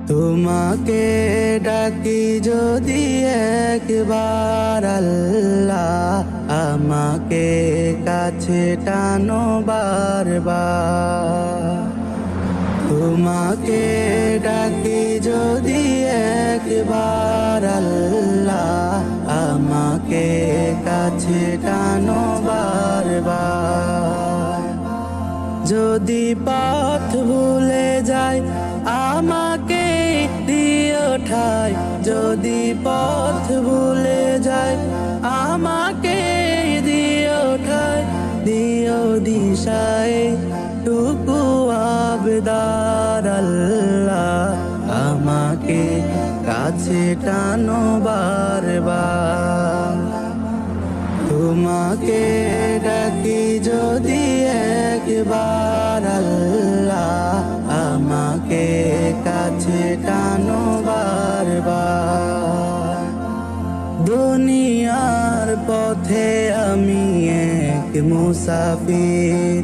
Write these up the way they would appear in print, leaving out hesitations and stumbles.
তোমাকে ডাকি যদি একবার আল্লাহ, আমাকে কাছে টানো বারবার। তোমাকে ডাকি যদি একবার আল্লাহ, আমাকে কাছে টানো বারবার। যদি পথ ভুলে যাই আমাকে দিও ঠাই, যদি পথ ভুলে যাই আমাকে দিও ঠাই, দিও দিশায় টুকু আবদার আল্লাহ, আমাকে কাছে টানো বারবার। তোমাকে ডাকি যদি একবার আল্লাহ, আমাকে কাছে টানো বারবার। দুনিয়ার পথে আমি এক মুসাফির,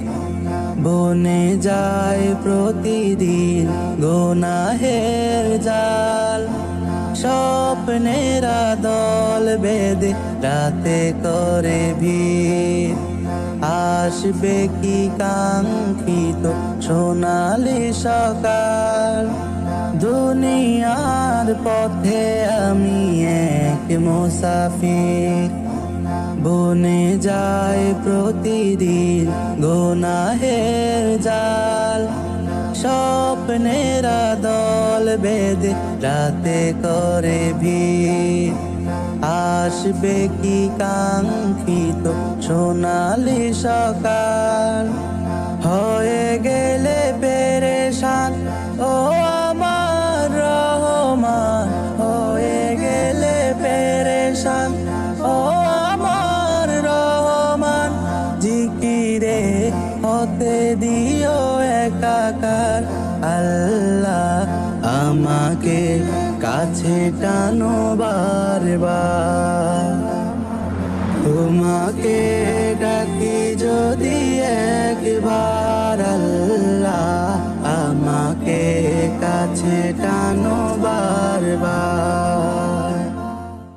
বনে যায় প্রতিদিন গুনাহের জাল। স্বপ্নেরা দল বেঁধে রাতে করে ভিড়, আসবে কি কাঙ্ক্ষিত সোনালি সকাল। দুনিয়ার পথে আমি এক মুসাফির, বনে যায় প্রতিদিন গুনাহের জাল। স্বপ্নেরা দল বেঁধে রাতে করে ভিড়, আসবে কি কাঙ্ক্ষিত সোনালি সকাল। হয়ে গেলে পেরেশান ও আমার রহমান, হয়ে গেলে পেরেশান ও আমার রহমান। জিকিরে হতে দিও একাকার আল্লাহ, আমাকে কাছে টানো বারবার। তোমাকে ডাকি যদি একবার